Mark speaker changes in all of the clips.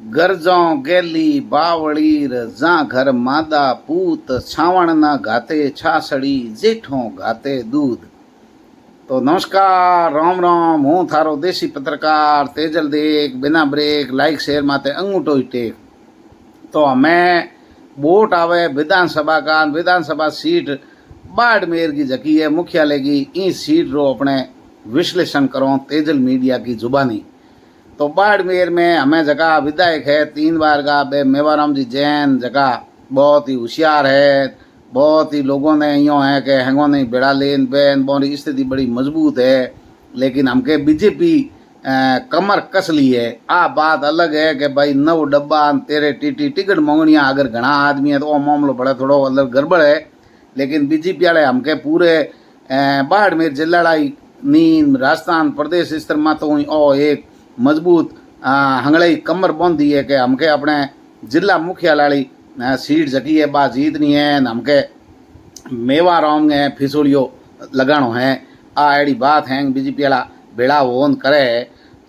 Speaker 1: गरजों गेली बावळीर जा घर मादा पूत छावणना घाते छासड़ी जेठों घाते दूध। तो नमस्कार राम राम, हूँ थारो देसी पत्रकार तेजल देख। बिना ब्रेक लाइक शेयर माते अंगूठो ही टेक। तो हमें वोट आवे विधानसभा सीट बाड़मेर की जकी है मुख्यालय की। ई सीट रो अपने विश्लेषण करो तेजल मीडिया की जुबानी। तो बाड़मेर में हमें जगह विधायक है 3 बार का बे मेवाराम जी जैन, जगह बहुत ही होशियार है। बहुत ही लोगों ने यूँ है कि हैंगो नहीं बेड़ा लेन बैन बोरी स्थिति बड़ी मजबूत है, लेकिन हमके बीजेपी कमर कस ली है। आ बात अलग है कि भाई 9 डब्बा तेरे टीटी टिकट मांगनिया अगर घना आदमी है तो वो मामलो बड़ा थोड़ो अलग गड़बड़ है। लेकिन बीजेपी वाले हमके पूरे बाड़मेर जिलाड़ाई नींद राजस्थान प्रदेश स्तर में तो ओ एक मजबूत हंगड़ई कमर बंद दी है कि हमके अपने जिला मुख्यालय सीट जकी है बा जीतनी है। हमके मेवाराम है फिसोड़ियो लगानो है। आ एड़ी बात है बीजेपी वाला बेड़ा ओन करे।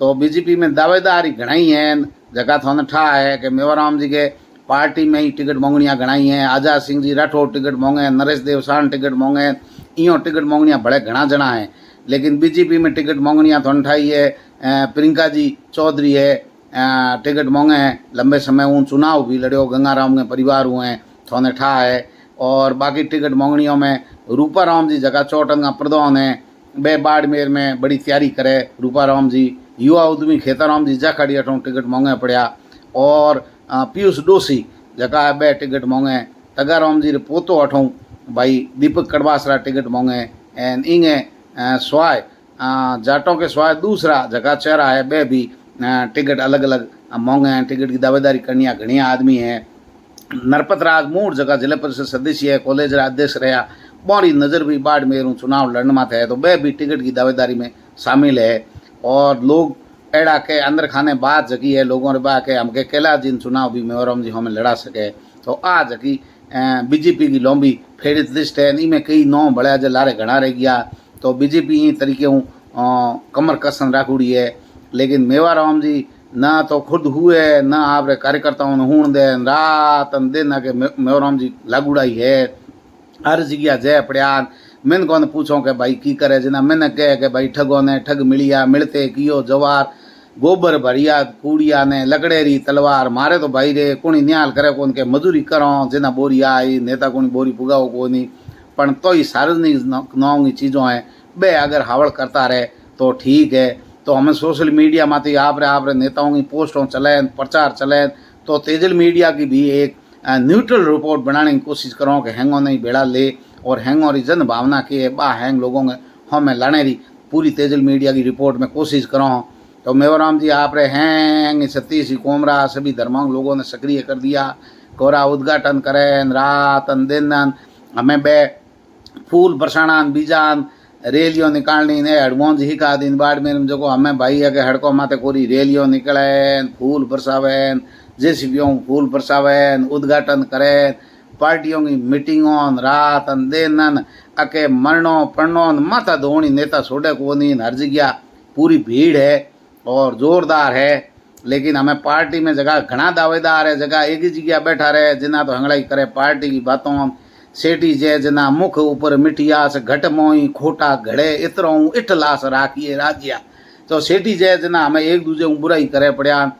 Speaker 1: तो बीजेपी में दावेदारी घनाई है। जगह थोड़ा ठा है कि मेवाराम जी के पार्टी में ही टिकट मांगनिया घनाई है। आजाद सिंह जी राठौर टिकट मांगे, नरेश देवसान टिकट मांगे, इो टिकट मांगनिया बड़े घना जना है। लेकिन बीजेपी में टिकट मांगनिया थोड़ा ठाई है। प्रियंका जी चौधरी है टिकट मांगे हैं। लंबे समय उन चुनाव भी लड़ो, गंगाराम के परिवार हुए हैं थोने ठा है। और बाकी टिकट मांगनियों में रूपाराम जी जगह चौटन का प्रधान है। बे बाड़मेर में बड़ी तैयारी करे रूपाराम जी। युवा उद्यमी खेताराम जी जाखड़ी अठों टिकट मांगे पड़ा। और पीयूष डोसी जगह बे टिकट मांगे। तगाराम जी रे पोतो अठों भाई दीपक कड़वासरा टिकट मांगे। एन इंगे स्वाय जाटों के स्वाय दूसरा जगह चेहरा है बे भी टिकट अलग अलग मांगे हैं। टिकट की दावेदारी करनी घनी आदमी है। नरपत राज मूड जगह जिला परिषद सदस्य है, कॉलेज अध्यक्ष रहा। बड़ी नज़र भी बाड़मेर चुनाव लड़ने में थे तो वह भी टिकट की दावेदारी में शामिल है। और लोग एड़ा के अंदर खाने बात जगी है लोगों ने बा के हमके केला जिन चुनाव भी मेवरम जी हमें लड़ा सके। तो आ जगी बीजेपी की लंबी फेरित लिस्ट है। इनमें कई नौ बड़ा जो लारे घना रह गया। तो बीजेपी इन तरीके कमर कसन राखुड़ी है। लेकिन मेवाराम जी ना तो खुद हुए ना आप कार्यकर्ताओं ने हूण दे रात दिन के मेवाराम जी लागूड़ाई है। हर जगह जय पड़ियान मैंने को पूछो कि भाई की करे जना। मैंने कहे कि भाई ठगों ने ठग मिलिया मिलते कियो जवार गोबर भरिया कूड़िया ने लकड़ेरी तलवार मारे। तो भाई रे कोणी न्याल करे कौन के मजूरी करो जिना बोरी आई नेता कोणी बोरी पुगाओ कोनी। पण तो ही सार्वजनिक नाव की चीज़ों है बे अगर हावड़ करता रहे तो ठीक है। तो हमें सोशल मीडिया में आप रे नेताओं की पोस्टों चलें प्रचार चलें। तो तेजल मीडिया की भी एक न्यूट्रल रिपोर्ट बनाने की कोशिश करो कि हैंगों नहीं बेड़ा ले और हैंगों री जन भावना की है बा हैंग लोगों के हमें लाने री पूरी तेजल मीडिया की रिपोर्ट में कोशिश करो। तो मेवाराम जी आप रे हैंग सतीश कोमरा सभी धर्मांग लोगों ने सक्रिय कर दिया। कोरा उद्घाटन करें रात दिन हमें बे फूल बरसाना बीजान रैलियों निकालनी ने हड़मोंज ही का दिन बाड़मेर में जो हमें भाई है कि हड़कों माते कोरी रैलियों निकलें फूल बरसावें जेसीबीओं फूल बरसावें उद्घाटन करें पार्टियों की मीटिंगों रात दिन अके मरणों पढ़नों माथा धोनी नेता छोड़े को नहीं। हर जगह पूरी भीड़ है और जोरदार है। लेकिन हमें पार्टी में जगह घना दावेदार है जगह एक ही जगह बैठा रहे जिना तो हंगड़ाई करे पार्टी की बातों सेठी जय जना मुख ऊपर मिठियास घट मोई खोटा घड़े इतरों इठलास राखिए राज्या। तो सेठी जय जना हमें एक दूसरे बुराई करे पड़ा।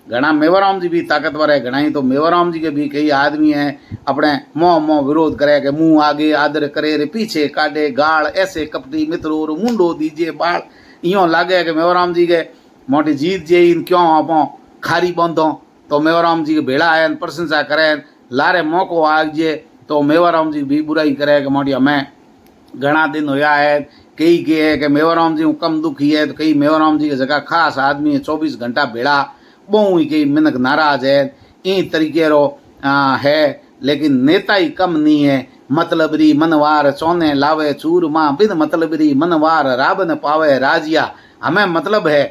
Speaker 1: घना मेवाराम जी भी ताकतवर है घना ही। तो मेवाराम जी के भी कई आदमी हैं अपने मोह विरोध करे कि मुंह आगे आदर करे रे पीछे काटे गाल ऐसे कपटी मित्रों और मुंडो दीजिए बाल। इं लागे कि मेवाराम जी के मोटी जीत जे इन क्यों आपो खारी बंधो। तो मेवाराम जी के भेड़ा है प्रशंसा करें लारे मौको आगे। तो मेवाराम जी भी बुराई करे कि मोटी हमें घना दिन होया है। कई कहे कि मेवाराम जी कम दुखी है तो कई मेवाराम जी की जगह खास आदमी है 24 घंटा भेड़ा बहु ही कई मिनक नाराज है। इन तरीके रो है। लेकिन नेता ही कम नहीं है। मतलबरी मनवार चौने लावे चूर माँ बिन मतलबरी मनवार राबन पावे राजिया। हमें मतलब है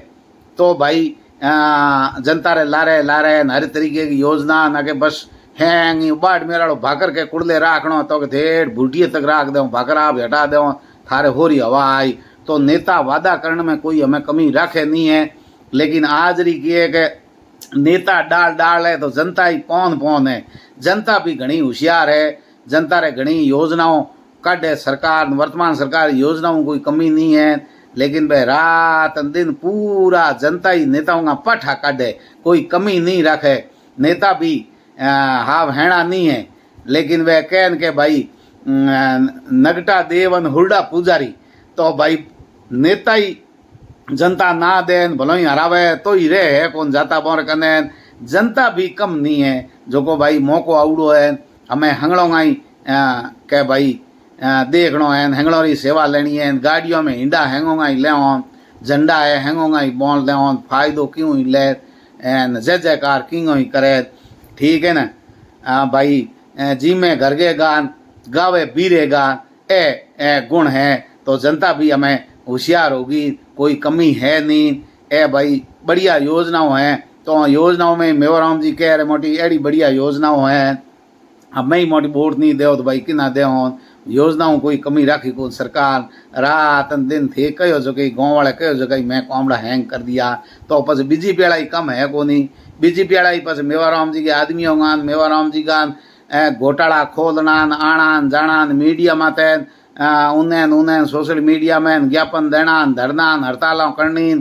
Speaker 1: तो भाई जनता रे लारे हर तरीके की योजना ना के बस हैंग बाढ़ मेरा भाकर के कुड़ले राखनो तो के धेड़ भूटिए तक राख दो भाकर आप हटा दो थारे होरी हवा आई। तो नेता वादा करने में कोई हमें कमी रखे नहीं है। लेकिन आज री की है कि नेता डाल डाल है तो जनता ही पौन पौन है। जनता भी घनी होशियार है, जनता रे घनी योजनाओं काढ़े सरकार, वर्तमान सरकार योजनाओं कोई कमी नहीं है, लेकिन वह रात दिन पूरा जनता ही नेताओं का पठा काढ़े, कोई कमी नहीं रखे। नेता भी हाव हैणा नहीं है, लेकिन वह कहन के भाई नगटा देवन हुरडा पुजारी, तो भाई नेता ही जनता ना देन भलो ही हरावे तो ही रे है कौन जाता बोर कने। जनता भी कम नहीं है, जो को भाई मौको आवड़ो है हमें हंगड़ों गाई के भाई देखनो है, हंगड़ों री सेवा लेनी है, गाड़ियों में हिंडा हैंगों गाई ले झंडा है हैंगों गाई बोल ले फायदो क्यों ही ले जय जयकार क्यों ही करे, ठीक है ना भाई। जी में घर के गान गावे बीरे गान ए गुण है, तो जनता भी हमें होशियार होगी, कोई कमी है नहीं। ए भाई बढ़िया योजनाओं हैं, तो योजनाओं में मेवाराम जी कह रहे मोटी एड़ी बढ़िया योजनाओं हैं, हमें ही मोटी वोट नहीं दे तो भाई कि ना दे योजनाओं कोई कमी राखी को सरकार रात दिन थे कहो जो कि गाँव वाले कहो जो कि मैं कामड़ा हैंग कर दिया, तो पस बीजेपी वाला ही कम है को नहीं। बीजेपी वाला ही पस मेवाराम जी के आदमी होगा, मेवाराम जी का घोटाला खोदनान आणान जानान मीडिया माते उन्हें सोशल मीडिया में ज्ञापन देना, धरनान हड़तालों करनी,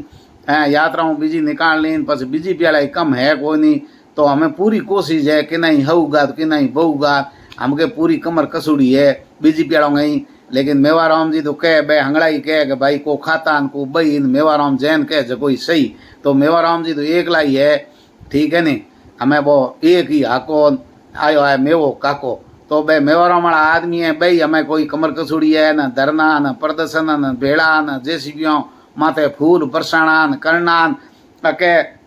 Speaker 1: यात्राओं बीजी निकालनी, पस बीजेपी वाला ही कम है कोई नहीं। तो हमें पूरी कोशिश है कि नहीं होगा तो कि नहीं बहुगा, हमके पूरी कमर कसुड़ी है बीजेपी वालों ही। लेकिन मेवाराम जी तो कह बे हंगड़ा ही कह कि भाई को खातान को बहन मेवाराम जैन कह जो कोई सही, तो मेवाराम जी तो एकला ही है, ठीक है नहीं। हमें वो एक ही हाको आयो है मेवो काको, तो बे मेवाराम वाला आदमी है भाई, हमें कोई कमर कसुड़ी है न धरना न प्रदर्शन न भेड़ा न जेसीबियों माथे फूल बरसाना न करना के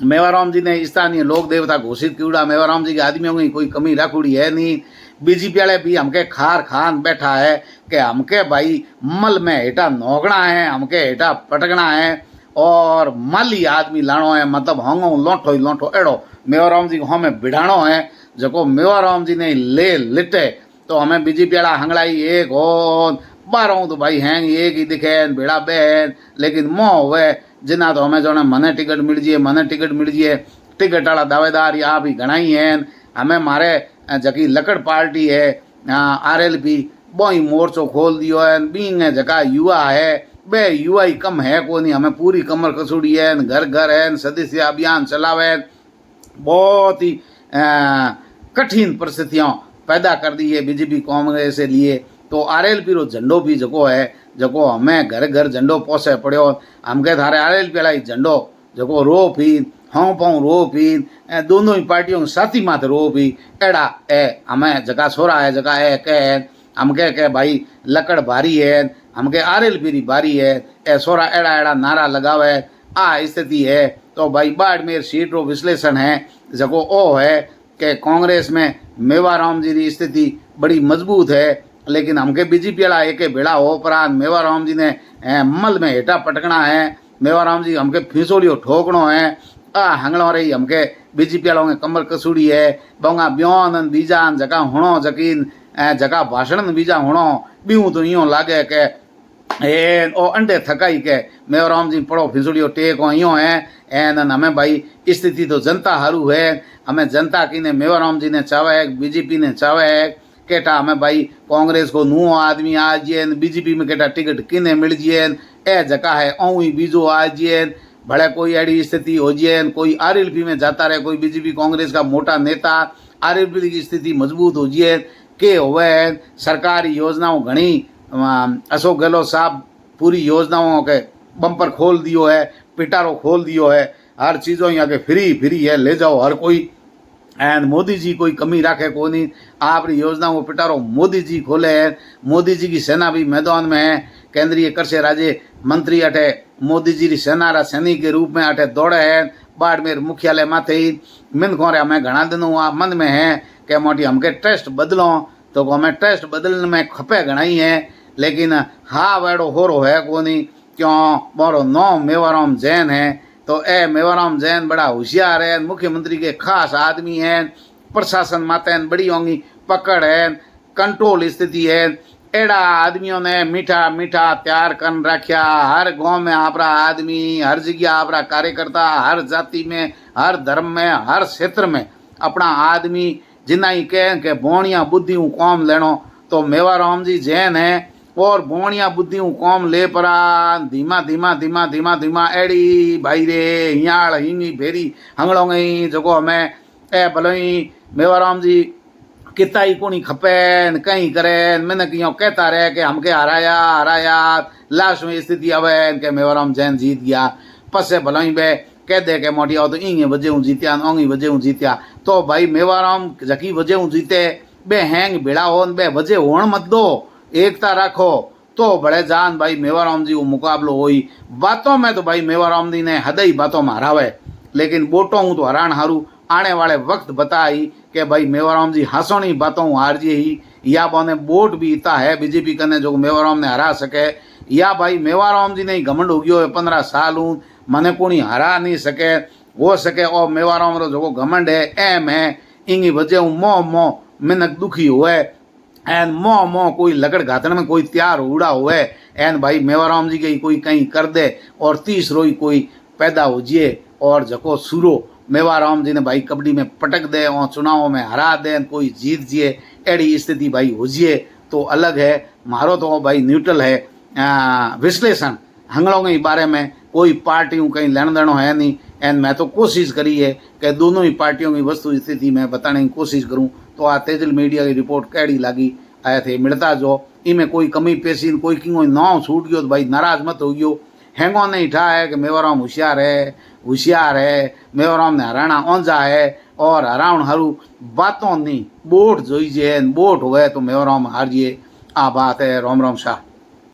Speaker 1: मेवाराम जी ने स्थानीय लोक देवता घोषित किया। मेवाराम जी के आदमियों की कोई कमी रखुड़ी है नहीं। बीजेपी वाले भी हमके खार खान बैठा है कि हमके भाई मल में हेठा नोगना है, हमके हेठा पटकना है और माली आदमी लाणो है, मतलब होंगो लोठो ही लोठो एड़ो मेवाराम जी को हमें बिढ़ाणो है, जो मेवाराम जी ने ले लिटे। तो हमें बीजेपी वाला हंगड़ाई एक हो बारह तो भाई हैं एक ही दिखे बेड़ा बहन, लेकिन मोह हुए जिना तो हमें जो मने टिकट मिल जाए, मने टिकट मिल जाए, टिकट वाला दावेदार यहाँ भी घना ही हैं। हमें मारे जकी लकड़ पार्टी है RLP वो ही मोर्चो खोल दियो है, बींग जका युवा है बे युवा ही कम है को नहीं, हमें पूरी कमर कसुड़ी है, घर घर है, सदस्य अभियान चलावे, बहुत ही कठिन परिस्थितियाँ पैदा कर दी है बीजेपी कांग्रेस से लिए। तो RLP रो झंडो भी जको है, जको हमें घर घर झंडो पोसे पड़ो, हमके थारे RLP वाला ही झंडो जको रो भी हाँ पाऊँ रो भी दोनों ही पार्टियों साथी माथे रो भी एड़ा ए हमें जगह छोरा है जगह है कह हमके के भाई लकड़ भारी है, हमके RLP री भारी है, ए सोरा एड़ा एड़ा नारा लगावे आ स्थिति है। तो भाई बाड़मेर सीट रो विश्लेषण है जको ओ है कि कांग्रेस में मेवाराम जी की स्थिति बड़ी मजबूत है, लेकिन हमके बीजेपी वाला एक बेड़ा हो उपरांत मेवाराम जी ने मल में हेठा पटकना है, मेवाराम जी हमके फिसोड़ियो ठोकनो है, हंगड़ो रही हमके बीजेपी वालों के कमर कसुड़ी है, बोंगा ब्योन बीजान जका हुणो जकीन जका भाषण बीजा हुणो बीऊ तो यूँ लागे के ओ अंडे थकाई के मेवाराम जी पड़ो फिसुड़ियो टेक यूँ है एन हमें भाई स्थिति तो जनता हारू है, हमें जनता की ने मेवाराम जी ने चावे है, बीजेपी ने चावे है केटा हमें भाई कांग्रेस को नू आदमी आजिए, बीजेपी में केटा टिकट किने मिल जिए ए जका है औ ही बीजो आजिए, भले कोई ऐसी स्थिति हो जाए कोई RLP में जाता रहे, कोई बीजेपी कांग्रेस का मोटा नेता RLP की स्थिति मजबूत हो जाए के हुए सरकारी योजनाओं घनी अशोक गहलोत साहब पूरी योजनाओं के बम्पर खोल दियो है, पिटारो खोल दियो है, हर चीज़ों यहाँ के फ्री है ले जाओ हर कोई, एंड मोदी जी कोई कमी रखे को नहीं, आप योजनाओं को पिटारो मोदी जी खोले हैं, मोदी जी की सेना भी मैदान में है, केंद्रीय कृषि राज्य मंत्री अटे मोदी जी की सेना रा सैनिक के रूप में अटे दौड़े हैं, बाड़मेर मुख्यालय माथे ही मिन खोरे हमें घना दिनों मन में है कि मोटी हमके टेस्ट बदलो, तो हमें टेस्ट बदलने में खपे घना ही है, लेकिन हाँ वेड़ो हो रो है को नहीं, क्यों मोरो नाम मेवाराम जैन है, तो ए मेवाराम जैन बड़ा होशियार है, मुख्यमंत्री के खास आदमी हैं, प्रशासन माते बड़ी होंगी पकड़ है, कंट्रोल स्थिति है, एड़ा आदमियों ने मीठा मीठा तैयार कर रखा। हर गांव में आपरा आदमी, हर जगह आपरा कार्यकर्ता, हर जाति में, हर धर्म में, हर क्षेत्र में अपना आदमी जिन्ना ही कह के बोणिया बुद्धि कौम लेनो। तो मेवाराम जी जैन है और बोणिया बुद्धि कौम ले परा धीमा धीमा धीमा धीमा धीमा एड़ी भाई रे हियाल हिंगी भेरी हंगड़ो गई जगो हमें ए भलोई मेवाराम जी किता ही कोनी खपे कहीं करे। मैंने क्यों कहता रहे कि हमके हराया हराया, लास्ट में स्थिति आवे के मेवाराम जैन जीत गया। पसे भलोई बे कह दे के मोटी आओ तो इंगे वजह हूँ जीत्या, ओंगी वजह हूँ जीत्या। तो भाई मेवाराम जकी वजह हूँ जीते बे हैंग भिड़ा हो बे वजह होण मत दो, एकता रखो तो बड़े जान भाई मेवाराम जी वो मुकाबलो होई। बातों में तो भाई मेवाराम जी ने हद ही बातों में हरावे, लेकिन बोटों हूँ तो हरान हारू आने वाले वक्त बताई कि भाई मेवाराम जी हंसोनी बातों हार जी ही या बोने वोट भी इतना है बीजेपी कने जो मेवाराम ने हरा सके, या भाई मेवाराम जी ने घमंड हो गयो 15 साल हूँ मने कोई हरा नहीं सके हो सके। और मेवाराम रो जो घमंड है एम है इंगी वजह मोह मोह मिनक दुखी हुए एन मोह मोह कोई लकड़ घातन में कोई तैयार उड़ा हुए एन भाई मेवाराम जी के कोई कहीं कर दे और तीसरो ही कोई पैदा हो जिए और जको सुरो मेवाराम जी ने भाई कबड्डी में पटक दे और चुनावों में हरा दे कोई जीत जिए एड़ी स्थिति भाई हो जिए तो अलग है। मारो तो भाई न्यूट्रल है विश्लेषण हंगड़ों के बारे में कोई पार्टियों कहीं लेन देनो है नहीं। एंड मैं तो कोशिश करी है कि दोनों ही पार्टियों की वस्तु स्थिति में बताने की कोशिश करूं। तो आ तेजल मीडिया की रिपोर्ट कैडी लगी आए थे मिलता जो इमें कोई कमी पेशी कोई किंग नाव छूट गयो तो भाई नाराज मत हो गयो। हैंगो नहीं ठा है कि मेवाराम होशियार है मेवाराम ने हराना औंजा है और हराउण हरू बातों नहीं बोट जोईजे बोट हुए तो मेवाराम हारिए। आ बात है। राम राम शाह।